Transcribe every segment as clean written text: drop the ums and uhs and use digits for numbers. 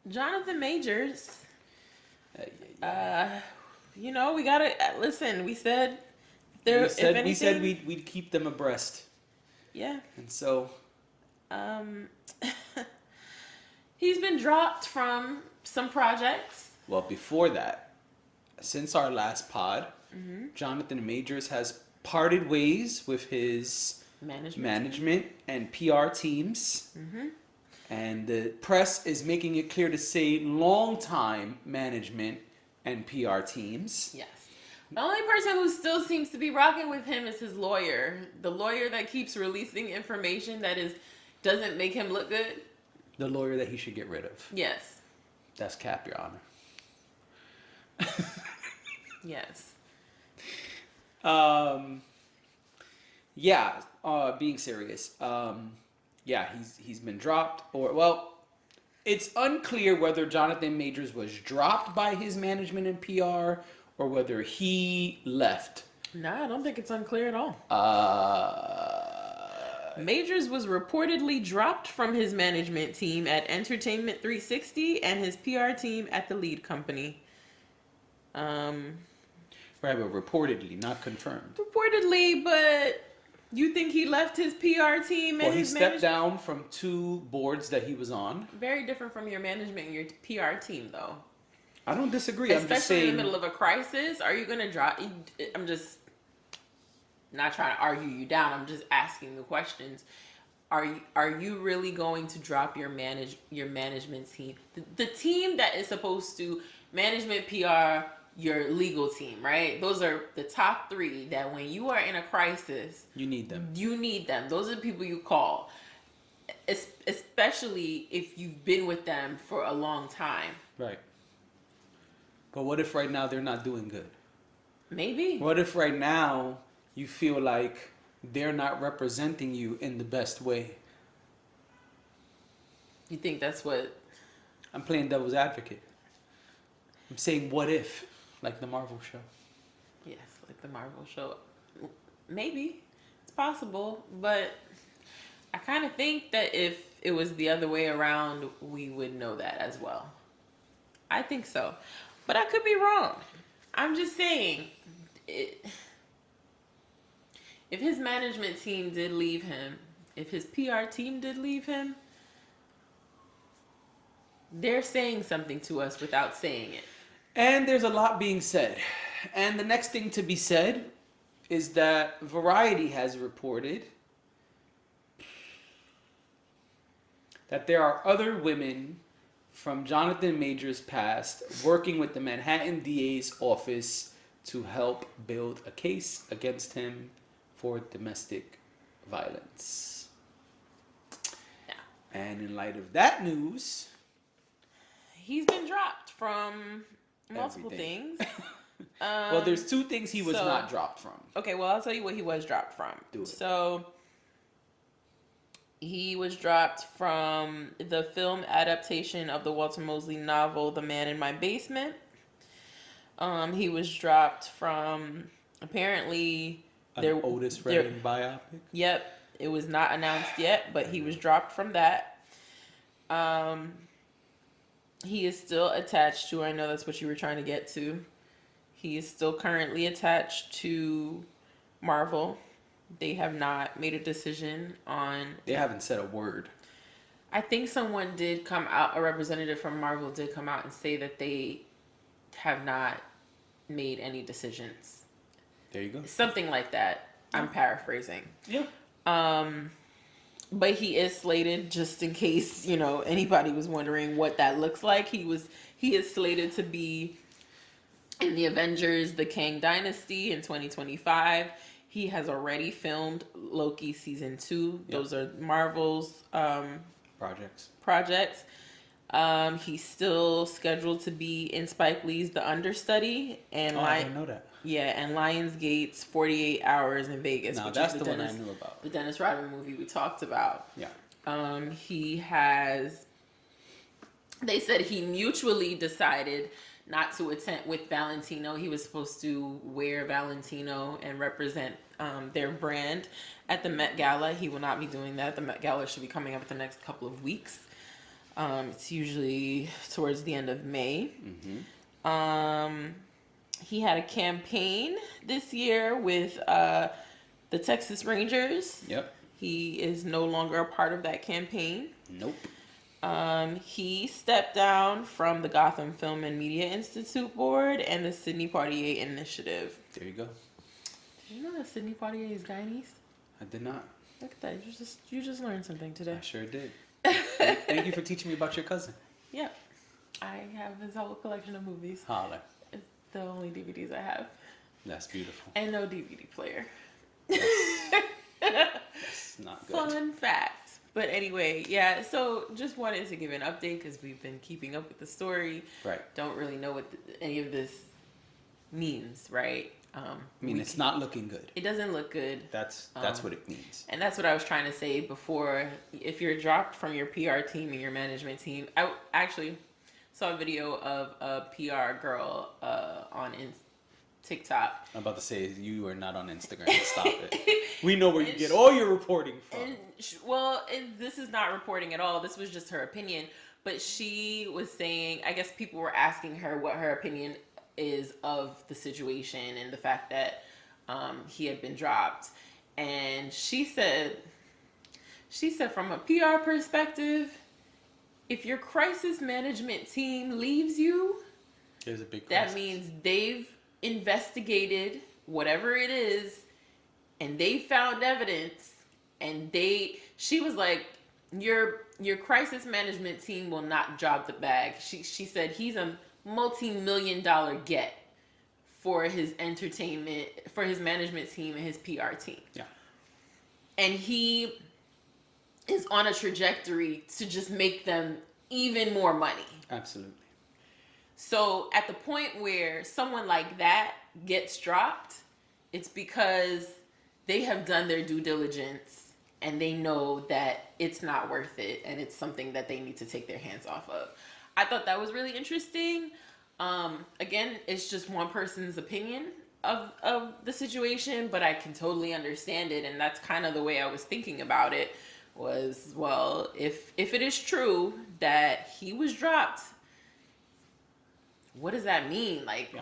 Jonathan Majors. Yeah, yeah. We gotta listen. We said We there, if said we said anything, we'd keep them abreast, yeah. and so Um, he's been dropped from some projects. well before that, since our last pod, Jonathan Majors has parted ways with his Management team. management and PR teams. And the press is making it clear to say long time management and PR teams. Yes. The only person who still seems to be rocking with him is his lawyer. The lawyer that keeps releasing information that doesn't make him look good. The lawyer that he should get rid of. Yes. That's cap, Your Honor. Yes. Um, yeah, being serious. Yeah, he's been dropped, or well, it's unclear whether Jonathan Majors was dropped by his management and PR or whether he left. No, I don't think it's unclear at all. Uh, Majors was reportedly dropped from his management team at Entertainment 360 and his PR team at the lead company. right, but reportedly, not confirmed. Reportedly, but you think he left his PR team and Well, he his stepped down from 2 boards that he was on. Very different from your management and your PR team, though. I don't disagree. I'm just Especially saying. in the middle of a crisis, are you going to drop? I'm just not trying to argue you down. I'm just asking the questions. Are you really going to drop your management team, the team that is supposed to management, PR, your legal team, right? Those are the top 3 that when you are in a crisis, You need them. you need them. Those are the people you call, especially if you've been with them for a long time. Right. But what if right now they're not doing good? Maybe. What if right now you feel like they're not representing you in the best way? You think that's what? I'm playing devil's advocate. I'm saying what if, like the Marvel show. Yes, like the Marvel show. Maybe. It's possible, but I kind of think that if it was the other way around, we would know that as well. I think so. But I could be wrong. I'm just saying, if his management team did leave him, if his PR team did leave him, they're saying something to us without saying it. And there's a lot being said. And the next thing to be said is that Variety has reported that there are other women from Jonathan Majors' past working with the Manhattan DA's office to help build a case against him for domestic violence. Yeah. And in light of that news, He's been dropped from multiple Everything. things. well, there's 2 things he was so- not dropped from. Okay, well, I'll tell you what he was dropped from. Do it. So, he was dropped from the film adaptation of the Walter Mosley novel, The Man in My Basement. He was dropped from, apparently, An Otis Redding biopic. Yep, it was not announced yet, but he was dropped from that. He is still attached to, I know that's what you were trying to get to. He is still currently attached to Marvel. They have not made a decision on. They haven't said a word. I think someone did come out, a representative from Marvel did come out and say that they have not made any decisions. There you go. Something like that. I'm paraphrasing. Yeah. But he is slated, just in case, anybody was wondering what that looks like. He is slated to be in the Avengers, the Kang Dynasty in 2025. He has already filmed Loki season 2. Yep. Those are Marvel's projects. He's still scheduled to be in Spike Lee's The Understudy and I didn't know that. Yeah, and Lionsgate's 48 Hours in Vegas. Now which that's is the one I knew about. The Dennis Rodman movie we talked about. Yeah. He has. They said he mutually decided not to attend with Valentino. He was supposed to wear Valentino and represent their brand at the Met Gala. He will not be doing that. The Met Gala should be coming up in the next couple of weeks. It's usually towards the end of May. Mm-hmm. He had a campaign this year with the Texas Rangers. Yep. He is no longer a part of that campaign. Nope. He stepped down from the Gotham Film and Media Institute Board and the Sidney Poitier Initiative. There you go. Did you know that Sidney Poitier is Guyanese? I did not. Look at that. You just learned something today. I sure did. Thank you for teaching me about your cousin. Yeah. I have his whole collection of movies. Holler. It's the only DVDs I have. That's beautiful. And no DVD player. That's not good. Fun fact. But anyway, yeah, so just wanted to give an update because we've been keeping up with the story. Right. Don't really know what any of this means, right? I mean, it's not looking good. It doesn't look good. That's what it means. And that's what I was trying to say before. If you're dropped from your PR team and your management team, I actually saw a video of a PR girl on TikTok. I'm about to say you are not on Instagram. Stop it. We know where you get all your reporting from. And this is not reporting at all. This was just her opinion. But she was saying, I guess people were asking her what her opinion is of the situation and the fact that he had been dropped. And she said from a PR perspective, if your crisis management team leaves you, there's a big crisis. that means they've investigated whatever it is and they found evidence, and she was like, your crisis management team will not drop the bag. She said he's a multi-million-dollar get for his entertainment, for his management team and his PR team. Yeah. And he is on a trajectory to just make them even more money. Absolutely. So at the point where someone like that gets dropped, it's because they have done their due diligence and they know that it's not worth it and it's something that they need to take their hands off of. I thought that was really interesting. Again, it's just one person's opinion of the situation, but I can totally understand it. And that's kind of the way I was thinking about it was, well, if it is true that he was dropped, what does that mean? Like, yeah.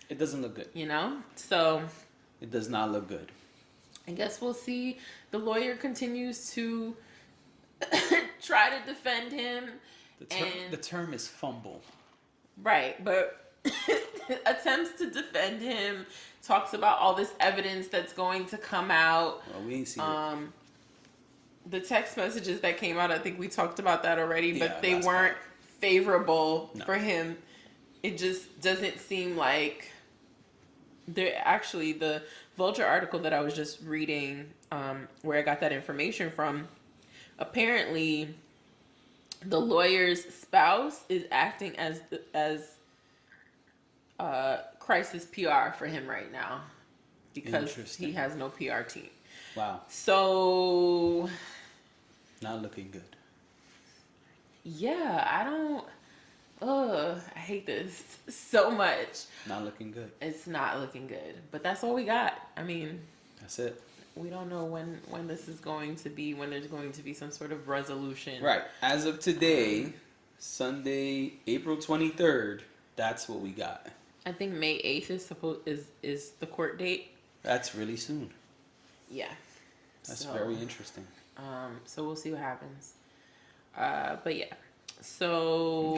It doesn't look good. You know? So it does not look good. I guess we'll see. The lawyer continues to try to defend him. The term is fumble. Right, but attempts to defend him, talks about all this evidence that's going to come out. Well, we ain't seen it. The text messages that came out, I think we talked about that already, but they weren't favorable for him. It just doesn't seem like the Vulture article that I was just reading, where I got that information from, apparently the lawyer's spouse is acting as crisis PR for him right now because he has no PR team. Wow. So not looking good. Yeah, I hate this so much. Not looking good. It's not looking good. But that's all we got. I mean, that's it. We don't know when this is going to be, when there's going to be some sort of resolution. Right. As of today, Sunday, April 23rd, that's what we got. I think May 8th is the court date. That's really soon. Yeah. That's very interesting. So we'll see what happens. But yeah. So